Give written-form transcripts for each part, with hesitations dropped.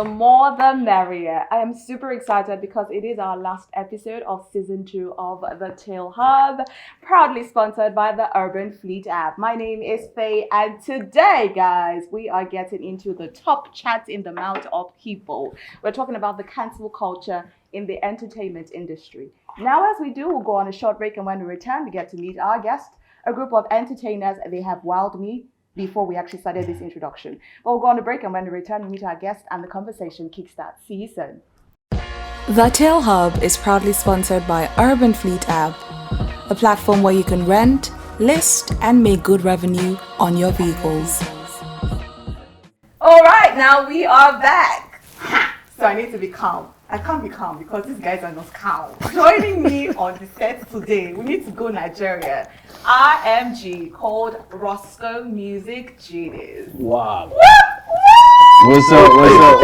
the more the merrier. I am super excited because it is our last episode of season 2 of the Chill Hub, proudly sponsored by the Urban Fleet app. My name is Faye, and today, guys, we are getting into the top chats in the mouth of people. We're talking about the cancel culture in the entertainment industry. Now, as we do, we'll go on a short break, and when we return, we get to meet our guest, a group of entertainers. They have wowed me before we actually started this introduction. But we'll go on a break, and when we return, we meet our guest and the conversation kickstarts. See you soon. The Tail Hub is proudly sponsored by Urban Fleet app, a platform where you can rent, list, and make good revenue on your vehicles. All right, now we are back. So I need to be calm. I can't be calm because these guys are not calm. Joining me on the set today, we need to go Nigeria. RMG, called Roscoe Music Genius. Wow. What's up? No, your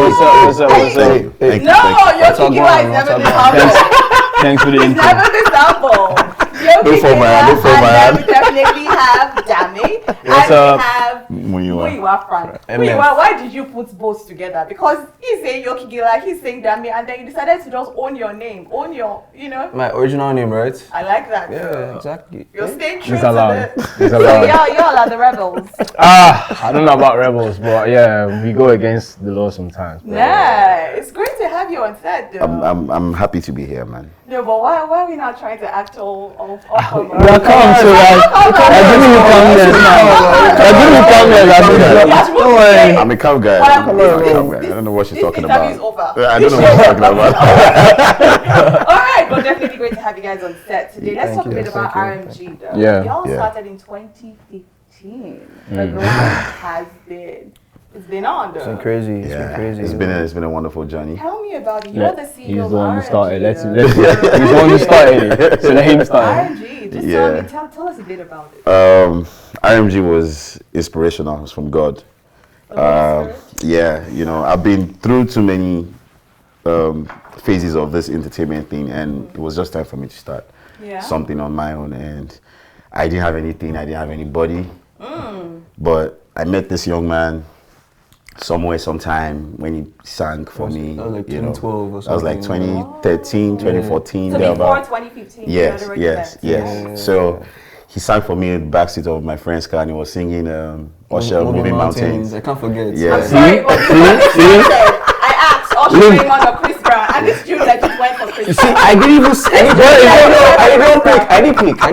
Kikila is never this humble. Thanks for the intro. It's never this humble. No for my hand. We definitely have Dami. And we have Muyiwa Frank. Muyiwa, why did you put both together? Because he's saying Yokigila, he's saying Dami, and then you decided to just own your name. Own your, My original name, right? I like that. Yeah, exactly. You're staying true It's to allowed. the... It's allowed. Y'all are the rebels. I don't know about rebels, but yeah, we go against the law sometimes. Yeah, it's great to have you on set, though. I'm happy to be here, man. No, but why are we not trying to act all Welcome to that. I didn't come here. Don't worry. I'm a calm guy. I don't know what she's talking about. This interview is over. I don't know what she's talking about. All right, but definitely great to have you guys on set today. Let's talk a bit about RMG, though. Yeah. Y'all started in 2015. The growth has been... It's been on, though. It's been crazy. It's been crazy. It's been a wonderful journey. Tell me about it. You're the CEO He's of the one who RMG, started. though. He's the one who started it. So let him start. RMG, just tell us a bit about it. RMG was inspirational. It was from God. I've been through too many phases of this entertainment thing, and it was just time for me to start something on my own. And I didn't have anything. I didn't have anybody. But I met this young man somewhere, sometime when he sang for me. That was like 2012 or something. That was like 2013, 2014. So before 2015. Yes. So he sang for me in the backseat of my friend's car, and he was singing Usher, Moving Mountains. I can't forget. Yeah. I'm sorry, but I asked Usher, Raymond, or Chris Brown, and this dude that just went for Chris Brown. I didn't even say it. I didn't pick. I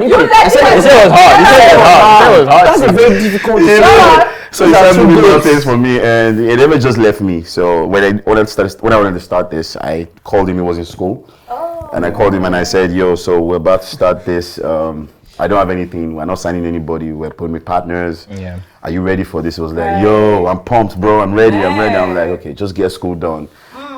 said it was hard. That's a very difficult job. So he started moving mountains for me, and he never just left me. So when I wanted to start this, I called him. He was in school, and I called him and I said, "Yo, so we're about to start this. I don't have anything. We're not signing anybody. We're putting with partners. Yeah. Are you ready for this?" He was like, "Yo, I'm pumped, bro. I'm ready. I'm ready." I'm like, "Okay, just get school done."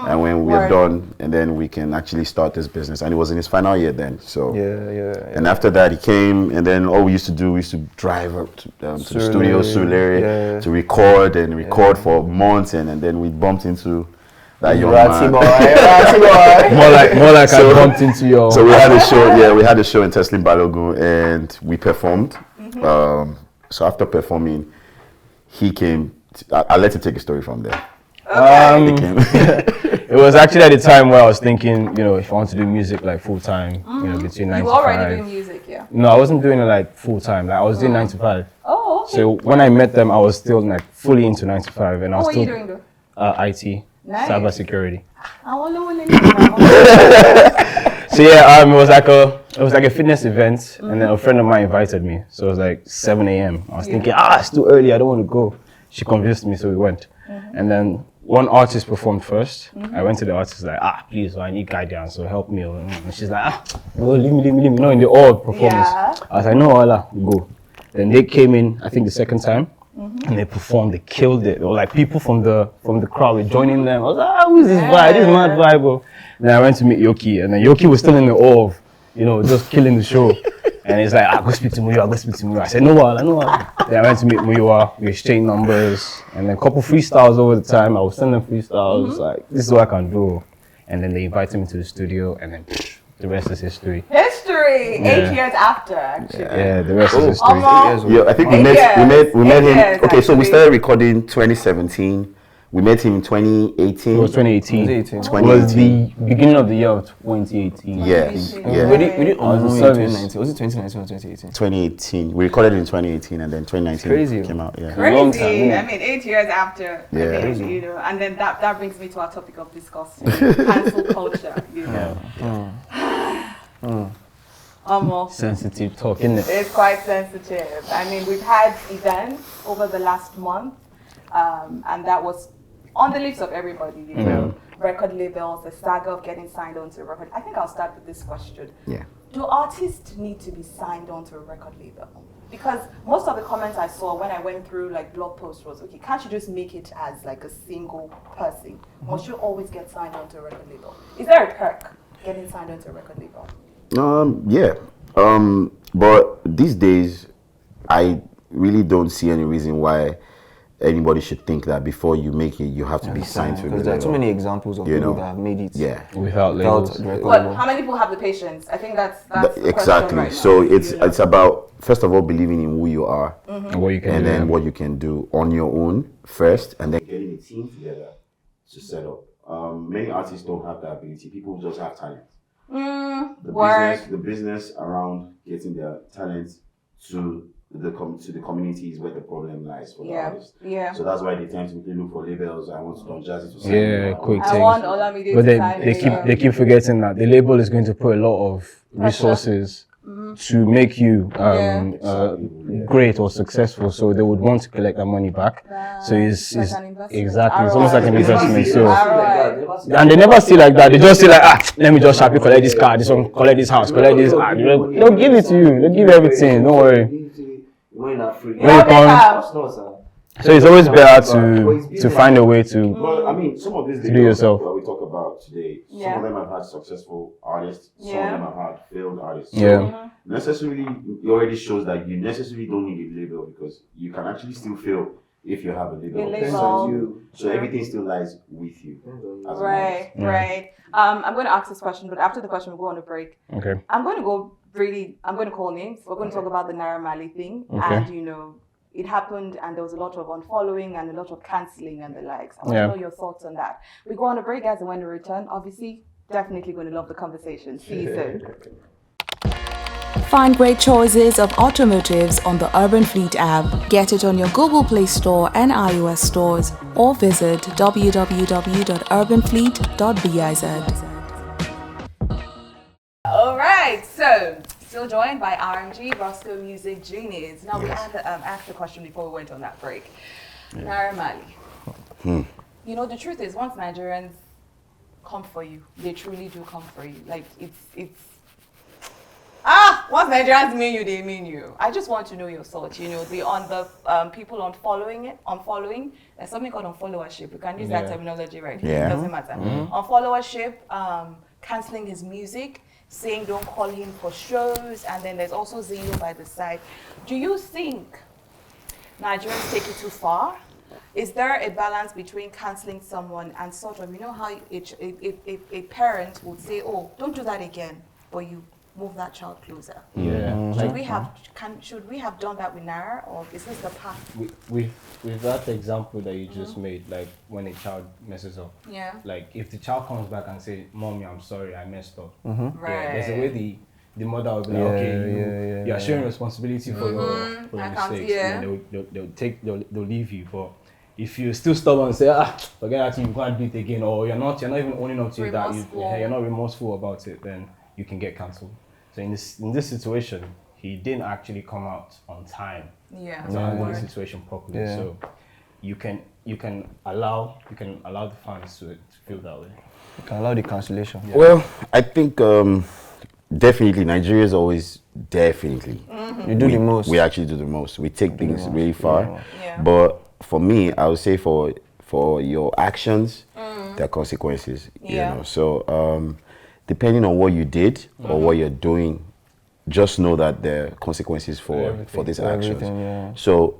And when we're done, and then we can actually start this business. And it was in his final year then. So And after that, he came, and then all we used to do, we used to drive up to the studio, Surulere, to record for months, and then we bumped into that young man. More like I bumped into your. So we had a show. Yeah, we had a show in Teslin Balogun, and we performed. So after performing, he came. I'll let you take a story from there. It was actually at the time where I was thinking, if I want to do music like full time, between 9 to 5. You were already doing music, yeah? No, I wasn't doing it like full time. Like I was doing 9 to 5. Oh, okay. So when I met them, I was still like fully into 9 to 5, and I was what still. What were you doing though? IT, cyber security. So it was like a fitness event, and then a friend of mine invited me. So it was like 7 a.m. I was thinking, it's too early. I don't want to go. She convinced me, so we went. And then one artist performed first. I went to the artist like, please, I need guidance, so help me. And she's like, leave me. In the awe of performance. I was like, no, Allah, go. Then they came in, I think the second time, and they performed. They killed it. There were like people from the crowd were joining them. I was like, who's this vibe? This mad vibe, bro. Then I went to meet Yoki, and then Yoki was still in the awe of, just killing the show. And he's like, go speak to Muyiwa. I said, no. Then I went to meet Muyiwa, we exchanged numbers, and then a couple freestyles over the time. I was sending them freestyles, like, this is what I can do. And then they invited me to the studio, and then the rest is history. 8 years after, actually. Yeah, the rest is history. Yeah, I think we met him. Okay, so we started recording 2017. We met him in 2018. It was 2018. Was it 2018. It was the beginning of the year of 2018. Yes. We Yeah. did was in service. 2019. Was it 2019 or 2018? 2018. We recorded it in 2018, and then 2019 Crazy. came out. Yeah. Long time, Crazy. innit? I mean, 8 years after. Yeah. I mean, you know, and then that brings me to our topic of discussion: cancel culture. You know. Sensitive talk, isn't it? It's quite sensitive. I mean, we've had events over the last month, and that was on the lips of everybody, you know. Record labels, the saga of getting signed onto a record. I think I'll start with this question. Yeah. Do artists need to be signed onto a record label? Because most of the comments I saw when I went through like blog posts was, okay, can't you just make it as like a single person? Must you always get signed onto a record label? Is there a perk getting signed onto a record label? Yeah. But these days, I really don't see any reason why anybody should think that before you make it, you have to be signed to a Because there are too label. many examples of You people know. that have made it Without labels. the record But label. how many people have the patience? I think that's the question Exactly. right now, So you know. it's about, first of all, believing in who you are, What you can and do. then what you can do on your own first, and then getting a team together to set up. Many artists don't have that ability. People just have talent. The business around getting their talent to the communities where the problem lies for the artist. Yeah. So that's why they tend to look for labels. I want to Don Jazzy to sign Yeah, me. quick I things. want Olamide But to sign they me. they keep forgetting that the label is going to put a lot of resources to make you great or successful. So they would want to collect that money back. So it's like an investment. exactly it's almost like an ROI. investment. So ROI. and they never see like that. They just say like, let me just sharply collect this car, this one, collect this house, collect this. They'll give it to you. They'll give you everything. Don't worry. When you come, so it's always better to find a way to. Well, I mean, some of these do yourself. that we talk about today, some of them have had successful artists, some of them have had failed artists. Yeah. So necessarily, it already shows that you necessarily don't need a label because you can actually still fail if you have a label. So everything still lies with you. As an Right, artist. right. I'm going to ask this question, but after the question, we'll go on a break. Okay. I'm going to call names. We're going to talk about the Naira Marley thing. Okay. And, you know, it happened and there was a lot of unfollowing and a lot of cancelling and the likes. I want Yeah. to know your thoughts on that. We go on a break, guys, and when we return, obviously, definitely going to love the conversation. See you soon. Find great choices of automotives on the Urban Fleet app. Get it on your Google Play Store and iOS stores or visit www.urbanfleet.biz. All right, so still joined by RMG, Roscoe Music Genius. Now, we asked the question before we went on that break. Naira Marley. You know, the truth is, once Nigerians come for you, they truly do come for you. Like, once Nigerians mean you, they mean you. I just want to know your thoughts. You know, people unfollowing, there's something called unfollowership. We can use that terminology, right? Yeah. It doesn't matter. Unfollowership, cancelling his music, saying don't call him for shows, and then there's also Zeno by the side. Do you think Nigerians take it too far? Is there a balance between cancelling someone and sort of, you know how a parent would say, oh, don't do that again, but you move that child closer? Yeah. Should we have done that with Naira, or is this the path? With that example that you just made, like when a child messes up, Yeah. like if the child comes back and say, "Mommy, I'm sorry, I messed up," Right. yeah, there's a way the mother will be like, "Okay, you are sharing responsibility for your mistakes," and then they'll leave you. But if you still stubborn and say, forget that, you can't do it again, or you're not even owning up to it, that you're not remorseful about it, then you can get cancelled. So in this situation, he didn't actually come out on time to handle the situation properly. Yeah. So you can allow the fans to feel that way. You can allow the cancellation. Yeah. Well, I think definitely Nigeria is always definitely. You do the most. We actually do the most. We take things really far. Yeah. But for me, I would say for your actions, there are consequences. Yeah. You know. So depending on what you did or what you're doing, just know that there are consequences for these actions. Yeah. So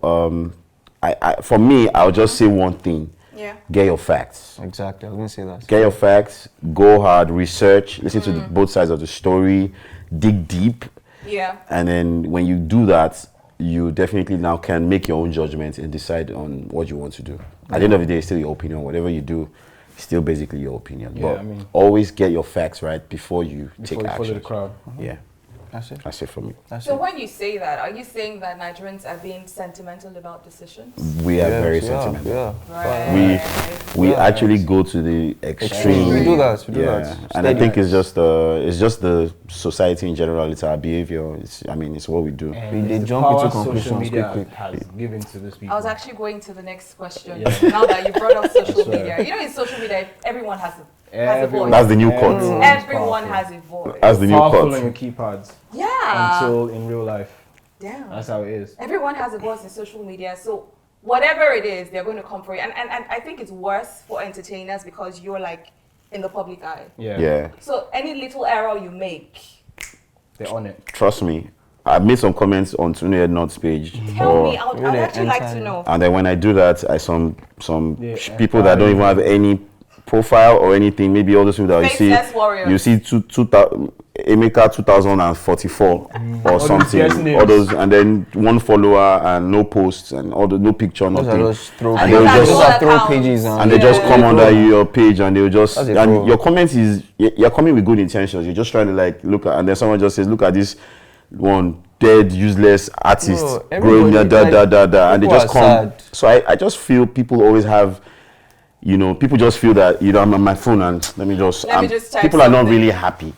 for me, I'll just say one thing. Yeah. Get your facts. Exactly. I was going to say that. Get your facts, go hard, research, listen to both sides of the story, dig deep. Yeah. And then when you do that, you definitely now can make your own judgment and decide on what you want to do. At the end of the day, it's still your opinion. Whatever you do, it's still basically your opinion. Yeah, But I mean, always get your facts right before you take follow action. the crowd. Yeah, That's it. that's it for me. That's So it. when you say that, are you saying that Nigerians are being sentimental about decisions? We are very Yeah, sentimental. Yeah. Right. We Yeah, actually go to the extreme. We do that. We do Yeah, that. and I think it's just the society in general. It's our behavior. It's what we do. They It's the jump power into social conclusions media quick. has given to those people. I was actually going to the next question. Yeah. Now that you brought up social That's right. media, you know, in social media, everyone has a voice. That's the new cut. Everyone has a voice. That's the new Powerful on your cut. keypads Yeah. until in real life. Damn. That's how it is. Everyone has a voice in social media, so whatever it is, they're going to come for you. And I think it's worse for entertainers because you're like in the public eye. Yeah, So any little error you make, They're on it. trust me. I made some comments on Tune Not's page. tell me. I'd Really actually like to entirely. know. And then when I do that, I some Yeah, people that don't even have any profile or anything. Maybe all those people that Faceless warriors. you see Emeka 2044 or All those guest something. names. All those, and then one follower and no posts and all the no picture, Those are nothing. those throw And they will pages. just- Those are throw account. pages. And they just come under your page and they will just That's a and pro. your comment is you're coming with good intentions. You're just trying to like look at, and then someone just says, look at this one dead useless artist No, growing everybody, da da like, da da, and they people just are come. sad. So I just feel people always have, people just feel that I'm on my phone and let me just type people are not something. really happy.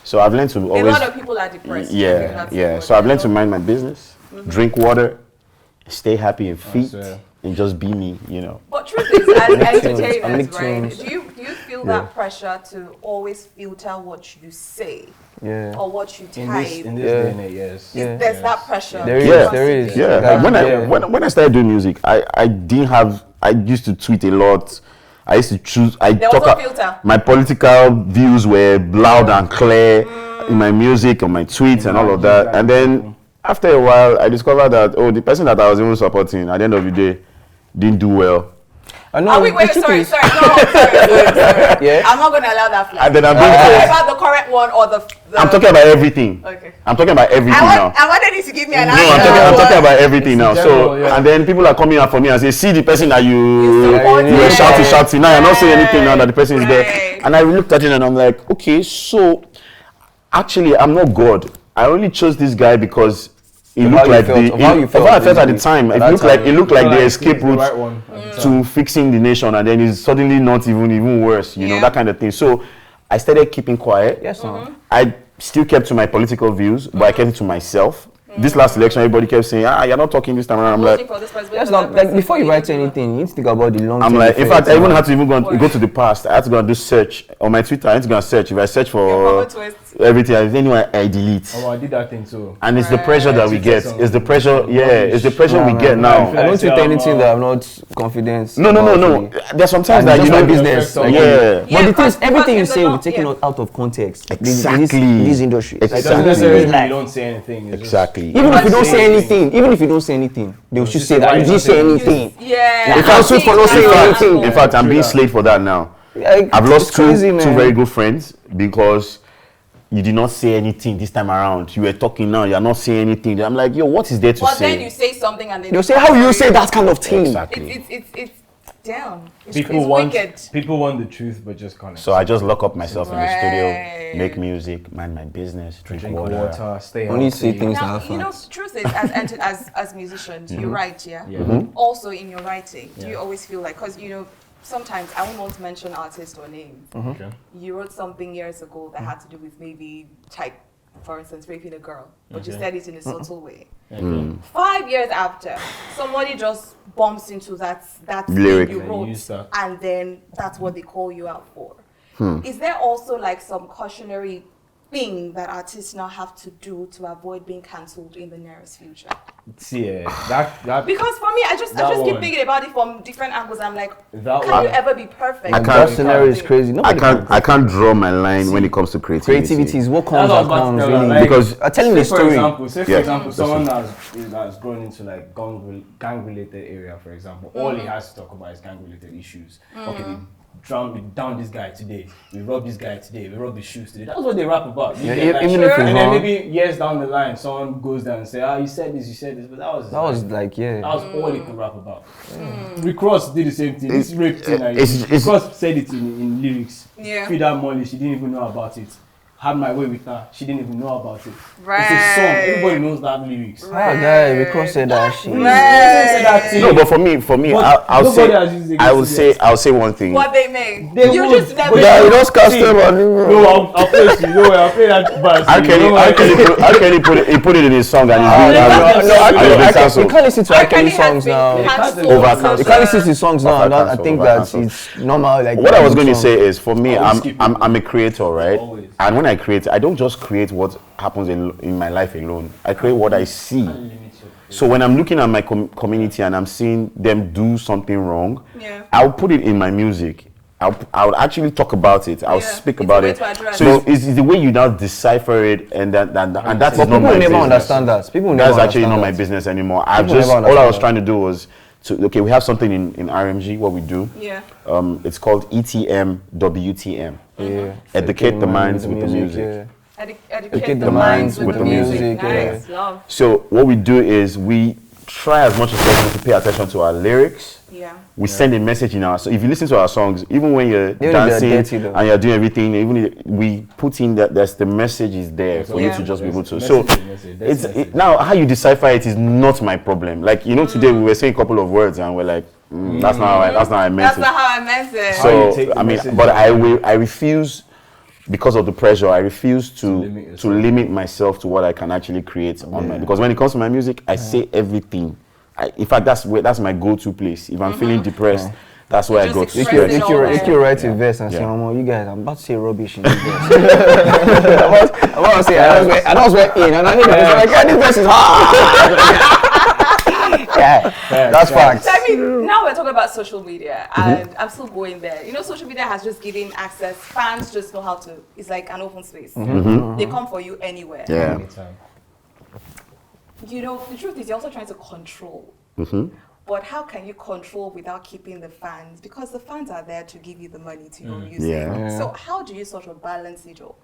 So I've learned to A always lot of people are depressed. yeah. So I've learned to mind my business, drink water, stay happy and fit, swear. and just be me. But truth is, as entertainers, Nicktoons. right? Do you feel that pressure to always filter what you say Yeah. or what you In type? this Yeah. day and age, yes. Yeah. There's that pressure. There is, Yeah. there is. Yeah, Like, like yeah. when I started doing music, I didn't have. I used to tweet a lot. I used to choose. There was no filter. My political views were loud and clear in my music, on my tweets, and all of that. And then after a while, I discovered that the person that I was even supporting at the end of the day didn't do well. I know. Are we, wait, the truth sorry. is- No, sorry. Yeah. I'm not going to allow that flag. And then I'm Are you being talking told- about the correct one or the I'm talking about everything. Okay. I'm talking about everything now. I wanted you to give me an No, answer. I'm talking about everything now. general, So, yeah. and then people are coming out for me and say, see the person that you supported. were shouting. Now you're not saying anything now that the person is there. Right. And I looked at it and I'm like, okay, so actually I'm not God. I only chose this guy because it Of looked how you like felt- of how you of how I felt felt at the basically. time. It That looked like time. it looked like the Like, escape it's the route right one. to fixing the nation, and then it's suddenly not even worse. Yeah. That kind of thing. So I started keeping quiet. Yes, no. I still kept to my political views, but I kept it to myself. This last election, everybody kept saying, you're not talking this time around. I'm Voting like, for this person, That's voting for not that like person, before you voting write for that. anything, you need to think about the long I'm term like, in fact, I even had to even Why? go to the past. I had to go and do search on my Twitter. I had to go and search. If I search Your for common twist. everything, anyway, I delete. Oh, I did that thing too. And it's the pressure that we get. Tweeted It's the some pressure. Yeah, it's the pressure we get I now. feel I don't like tweet I'm, anything that I'm not confident. No. about. There's sometimes And that just you know my business. Like, Yeah. Yeah, But the thing is, because everything in you the say will long- be taken yeah. out of context. Exactly. This industry. It doesn't Exactly. necessarily Like- mean you don't say anything. It's just- Exactly. Even if you don't say anything. anything, they will just just say say that why you you didn't say don't anything. Yeah. You cancelled for not saying anything. In fact, I'm being slayed for that now. Like, I've lost it's crazy, two man. very good friends because you did not say anything this time around. You were talking now, you're not saying anything. I'm like, yo, what is there to But say? then you say something and then They'll say, how you say that kind of thing? Exactly. It's down. It's, People it's want wicked. people want the truth, but just can't. So I just lock up myself in the Right. studio, make music, mind my business, drink drink water. water, stay Only healthy. say things that Now, have you know, facts. truth is, as musicians, you write, yeah? Yeah. Also, in your writing, do you Yeah. always feel like, because, sometimes I won't want to mention artists or names. Okay. You wrote something years ago that had to do with maybe, for instance, raping a girl, but you Okay. said it in a subtle way. Okay. 5 years after, somebody just bumps into that Lyric. thing you And wrote, use that. and then that's what they call you out for. Is there also like some cautionary thing that artists now have to do to avoid being cancelled in the nearest future? See, that Because for me, I just That keep one. thinking about it from different angles. I'm like, That can one. you ever be perfect? I can't- That scenario is crazy. I Nobody can't draw my line when it comes to creativity. Creativity is what That's comes what I that was about to comes, tell her, really. like, Because I'm telling the Say for story. Yeah. example, someone that's grown into like gang related area, for example, all he has to talk about is gang related issues. Okay, down this guy today. We robbed this guy today. We robbed his shoes today. That's what they rap about. Yeah, even if it's and then wrong. maybe years down the line, someone goes down and say, "Ah, you said this," but that was That was like, yeah. that was all he could rap about. Rick Ross did the same thing. This rape thing. it's- Ross said it in lyrics. Yeah. Feed that Molly, she didn't even know about it. Had my way with her, she didn't even know about it. Right. It's a song. Everybody knows that lyrics. Oh, guy, because said that shit. No, but for me, But I'll nobody has used it I'll say one thing. What they made. They You would, just never but- Yeah, you just cast See, them on him. No, I'll play it. No, I'll play that verse. How can he put it in his song and You can't listen to R. Kelly songs now. You can't listen to songs now. I think that it's normal. Like What I was going to say is, for me, Always keep it. I'm a creator, right? Always. And when I create, I don't just create what happens in my life alone. I create what I see. So when I'm looking at my community and I'm seeing them do something wrong, Yeah. I'll put it in my music. I'll actually talk about it. I'll speak It's about a way it. to address So it's the way you now decipher it, and that is But not people my never business. understand that. People never That's actually not understand my that. business anymore. People never all I understand was that. trying to do was okay, we have something in RMG. What we do, Yeah. it's called ETM WTM. Yeah. Educate the minds with the music. Yeah. Educate the minds with the music. yeah. Nice. Love. So what we do is we try as much as possible to pay attention to our lyrics. Yeah. We send a message in our. So if you listen to our songs, even when you're Even if they're dancing dirty though. and you're doing everything, even if we put in that the message is there for you Yeah. to just be able to. Message So is message. That's message. now how you decipher it is not my problem. Like today we were saying a couple of words and we're like, that's not how I meant That's it. not how I meant it. How you take So the I mean, message but and- I refuse. Because of the pressure, I refuse limit to limit myself to what I can actually create on my. Because when it comes to my music, I say everything. In fact, that's my go-to place. If I'm feeling depressed, that's where I Just go to. express it stretch. all. If you write a verse and say, Yeah. "Oh, you guys, I'm about to say rubbish in this verse." I'm about to say, I don't swear in, and I hear this, like, "Yeah, this verse is hard." Yeah, that's facts. So, I mean, now we're talking about social media, and I'm still going there. You know, social media has just given access. Fans just know how to. It's like an open space. They come for you anywhere. Yeah. Anytime. You know, the truth is, you're also trying to control. But how can you control without keeping the fans? Because the fans are there to give you the money to your music. Yeah. So how do you sort of balance it all?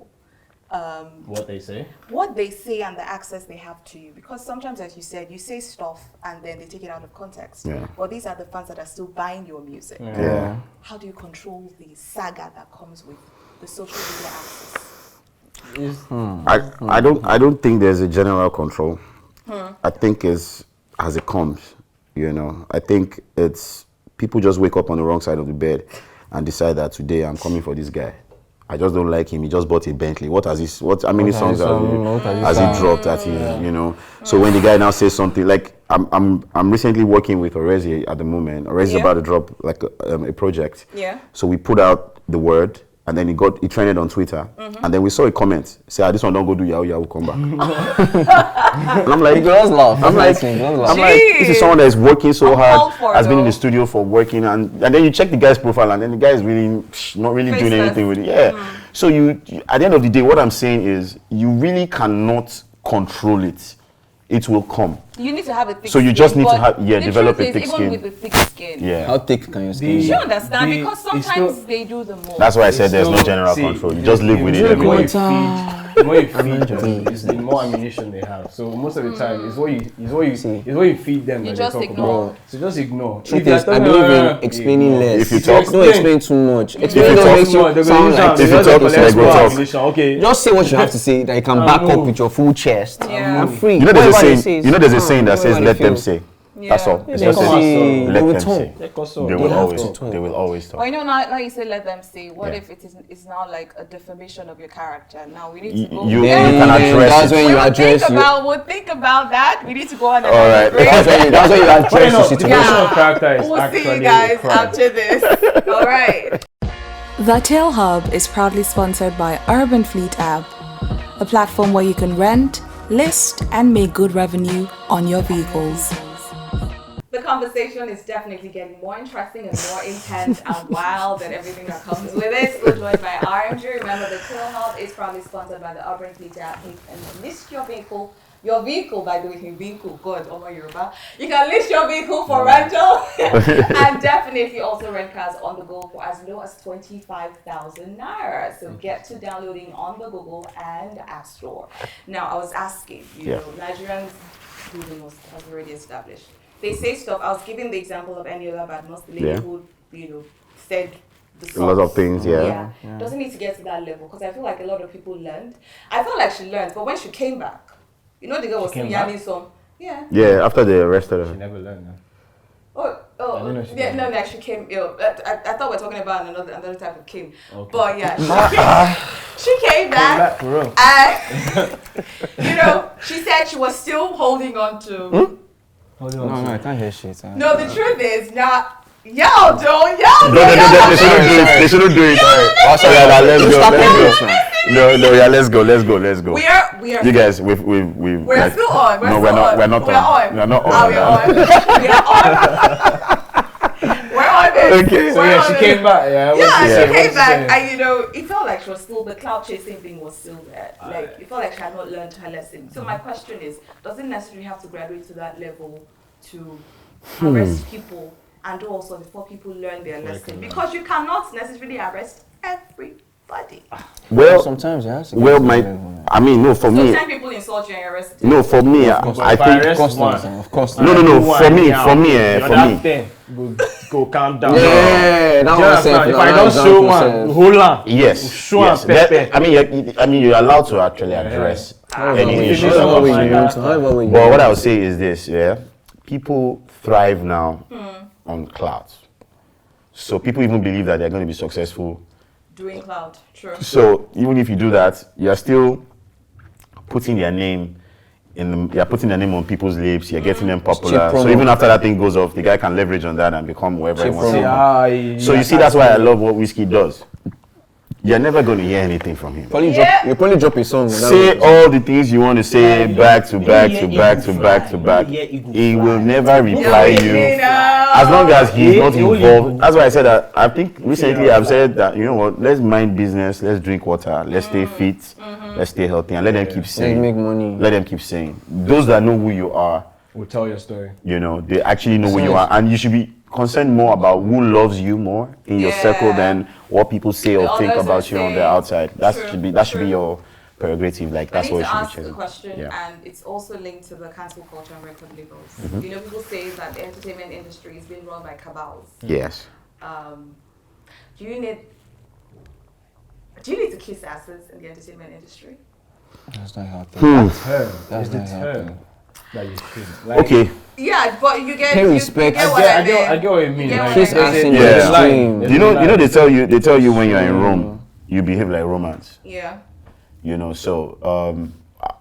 What they say. What they say and the access they have to you, because sometimes, as you said, you say stuff and then they take it out of context. Yeah. But these are the fans that are still buying your music. Yeah. How do you control the saga that comes with the social media access? I don't think there's a general control. I think it's as it comes, I think it's people just wake up on the wrong side of the bed and decide that today I'm coming for this guy. I just don't like him. He just bought a Bentley. How many songs has he dropped that So when the guy now says something like I'm recently working with Orezi at the moment. Orezi is about to drop like a project. Yeah. So we put out the word. And then it trended on Twitter. And then we saw a comment say, this one don't go do Yahoo Yahoo, come back. And I'm like, Girls laugh. I'm like, this is someone that is working so hard, has been in the studio for working, and then you check the guy's profile, and then the guy is really not really doing anything with it. Yeah. So you, at the end of the day, what I'm saying is, you really cannot control it. It will come. You need to have a thick So you skin, just need to but have the develop truth a is, thick even skin. with the thick skin. Yeah. How thick can your skin Do be? you understand? The- Because it's sometimes still- they do the most. That's why I said there's no Still, general see, control. You just live with it The every more day. the more you feed them, it's the more ammunition they have. So most of the time, it's what you feed them. You that just they talk ignore. About. So just ignore. Truth If they're is, I talking believe about, in explaining less. If you talk- Don't explain too much. you Explaining talk makes you sound like If you talk, like, go talk. Okay. just say what you have to say that you can back up with your full chest. Yeah. I'm free. There's Whatever a they saying. say is There's a fine. saying that says, Whatever "Let they them feel. say." Yeah. That's all. It's They just come says, see, let they will them talk. say. They They will have always to talk. talk. They will always But talk. you know, now you say let them say. What Yeah. if it's now like a defamation of your character? Now we need to go. You Yeah. can address That's it. when you address you. We'll think about that. We need to go on and All right. That's when you address the situation. Defamation of character is We'll see actually you guys a crime. after this. All right. The Tail Hub is proudly sponsored by Urban Fleet app, a platform where you can rent, list, and make good revenue on your vehicles. The conversation is definitely getting more interesting and more intense and wild and everything that comes with it. We're joined by RMG. Remember, the Tail Hub is proudly sponsored by the Urban Fleet app. If you list your vehicle, your vehicle, by the way, vehicle, God, oh my Yoruba. You can list your vehicle for rental and definitely also rent cars on the go for as low as 25,000 Naira. So get to downloading on the Google and App Store. Now, I was asking, you know, Nigerians do the most, as already established. They say stuff. I was giving the example of Eniola Badmus, the lady who, you know, said the songs. A lot of things, Yeah. Doesn't need to get to that level because I feel like a lot of people learned. I felt like she learned, but when she came back, you know, the girl was still yanning some. Yeah. Yeah, after they arrested her. She never learned. No, she came. You know, I thought we were talking about another type of king, but yeah, she came back, and you know, she said she was still holding on to. No, I can't hear shit. No, the truth is not. Y'all don't. They shouldn't do it. Let's go. Let's go. We are. You guys, we're still on. We're not on. We are on. We're on it. Okay. So she came back. She came back, and you know, it felt like she was still, the cloud chasing thing was still there. Like it felt like she had not learned her lesson. So my question is, doesn't necessarily have to graduate to that level to arrest people, and also before people learn their lesson, because you cannot necessarily arrest everybody. Well, sometimes no, for me. Sometimes people insult you and you're arrested. No, for me, I think. Of course. No. For me. Go calm down. Yeah, that was if I don't show one, hold on. Yes. Show and pepper. I mean, you're allowed to actually address any issues. But what I would say is this: people thrive now on clouds. So people even believe that they're going to be successful doing cloud. True. So even if you do that, you're still putting their name you're putting their name on people's lips. You're getting them popular. So even after that thing goes off, the guy can leverage on that and become whoever he wants to be. So you see, that's why I love what Whiskey does. You're never going to hear anything from him. You probably drop a song. Say all the things you want to say back to back. He will never reply you as long as he's not involved. That's why I said that. I think recently I've said that, you know what, let's mind business, let's drink water, let's stay fit, let's stay healthy, and let them keep saying. Make money. Let them keep saying. Those that know who you are will tell your story. You know, they actually know who you are, and you should be concerned more about who loves you more in your circle than what people say or think about you on the outside. That should be your prerogative. Like that's what you should be chasing. I need to ask a question, and it's also linked to the cancel culture and record labels. You know, people say that the entertainment industry is being run by cabals. Yes. Do you need to kiss asses in the entertainment industry? That's not happening. That's not happening. That you should. Okay. Yeah, but you get respect. I get what you mean. Kiss ass in the You know they tell you when you're in Rome, you behave like Romans. Yeah. You know, so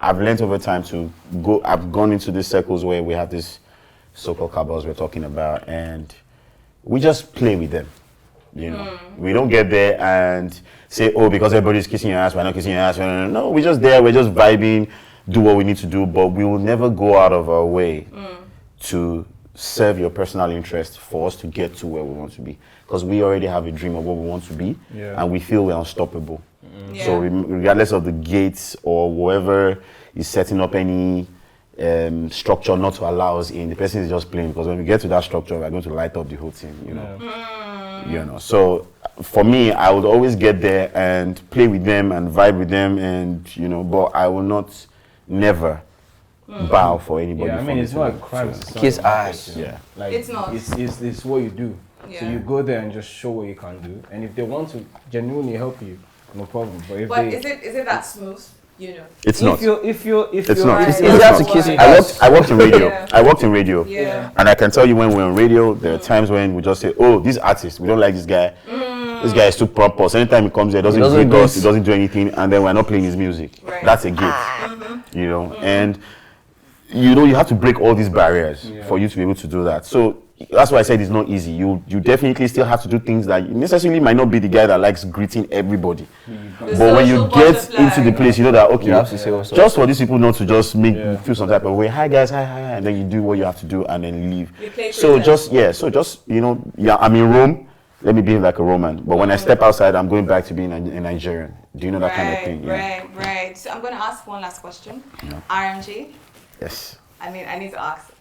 I've learned over time to go. I've gone into these circles where we have this so-called cabals we're talking about, and we just play with them. You know, we don't get there and say, oh, because everybody's kissing your ass, we're not kissing your ass. No, we're just there. We're just vibing, do what we need to do, but we will never go out of our way to serve your personal interest for us to get to where we want to be, because we already have a dream of what we want to be, and we feel we're unstoppable. So regardless of the gates or whoever is setting up any structure not to allow us in, the person is just playing, because when we get to that structure, we're going to light up the whole thing, you know. You know, so for me, I would always get there and play with them and vibe with them, and you know, but I will not never bow for anybody. Yeah, I mean, it's not a crime. Kiss ass. Yeah, like it's not. It's what you do. Yeah. So you go there and just show what you can do, and if they want to genuinely help you, no problem. But if is it that smooth? You know, it's not. If you're it's not. Right, it's to kiss. I worked in radio. I worked in radio. Yeah. And I can tell you, when we're on radio, there are times when we just say, "Oh, this artist, we don't like this guy. This guy is too pompous. Anytime he comes here, he doesn't greet us, he doesn't do anything, and then we're not playing his music. Right. That's a gift, you know. And you know, you have to break all these barriers for you to be able to do that. So that's why I said it's not easy. You definitely still have to do things that necessarily might not be the guy that likes greeting everybody. But when you get into the place, you know that, okay, just for these people not to just make you feel some type of way, hi guys, hi, and then you do what you have to do and then leave. So just, you know, I'm in Rome, let me behave like a Roman. But when I step outside, I'm going back to being a Nigerian. Do you know that kind of thing? Right. So I'm going to ask one last question. RMG? Yes. I mean, I need to ask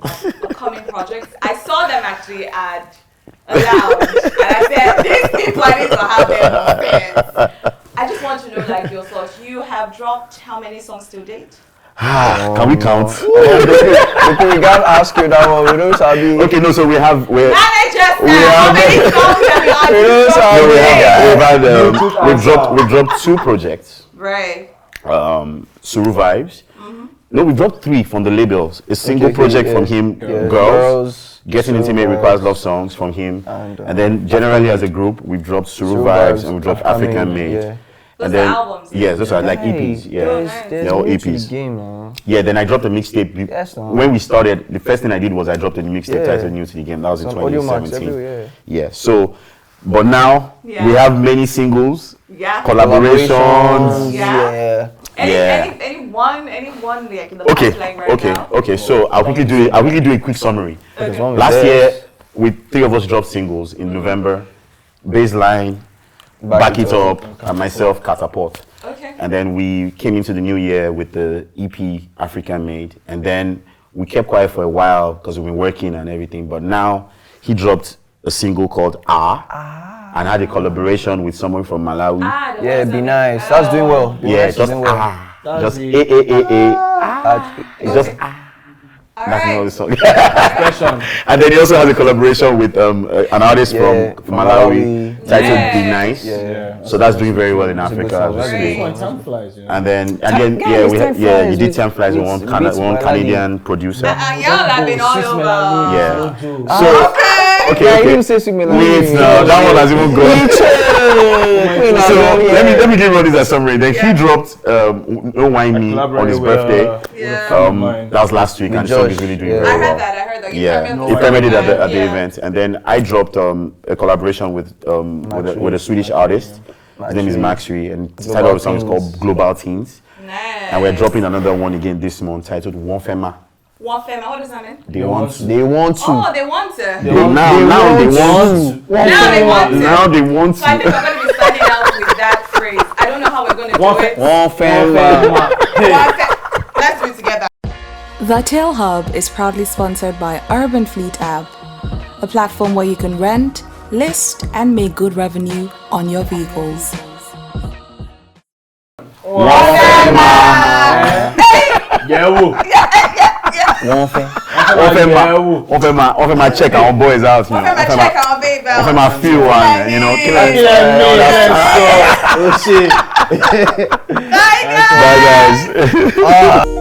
upcoming projects. I saw them actually at a lounge, and I said, these people I need to have their I just want to know, like, your thoughts. You have dropped how many songs to date? Can we count? We can't ask you that one. We don't sabi. Okay, no. So we have. How many songs have you dropped? We've dropped 2 projects. Right. Suru Vibes. No, we dropped 3 from the labels. A single project from him, Girls. Getting Intimate Requires Love songs from him. And then generally as a group, we've dropped Suru Vibes and we dropped African Made. Those And then, are albums. yes, those are like EPs. Yeah, they're all EPs. Game, yeah, then I dropped a mixtape. Yes, when we started, the first thing I did was I dropped a mixtape titled New to the Game. That was in 2017. Yeah, so, but now we have many singles, collaborations. Any one like in the pipeline right now? Okay. So I'll quickly do a quick summary. Last year, we 3 of us dropped singles in November. Baseline, Back It Up, and myself, Catapult. Okay. And then we came into the new year with the EP African Made, and then we kept quiet for a while because we've been working and everything. But now he dropped a single called and had a collaboration with someone from Malawi. Yeah, Be Nice. That's doing well. Just just It's just That's another song. And then he also has a collaboration with an artist from Malawi titled Be Nice. So that's doing very well in Africa. And then he did 10 Flies with one Canadian producer. Y'all have been all over. Yeah. So okay. You say similar. Wait, no, that one has even gone. So let me give you this as summary. Then he dropped No Wine Me on his birthday. That was last week, and the song is really doing very well. I heard that. Yeah, he premiered it at the event, and then I dropped a collaboration with a Swedish artist. His name is Maxry, and the title of the song is called Global Teens. Nice. And we're dropping another one again this month titled One Fema. One Fema, what does that mean? They want to. Oh, they want to. Now they want to. Now they want to. So I think we're going to be starting out with that phrase. I don't know how we're going to do it. One Fema. Let's do it together. The Tail Hub is proudly sponsored by Urban Fleet app, a platform where you can rent, list, and make good revenue on your vehicles. Offer my check our boys out. Offer my check our baby out. Offer my few one, you know. Bye guys. Bye guys.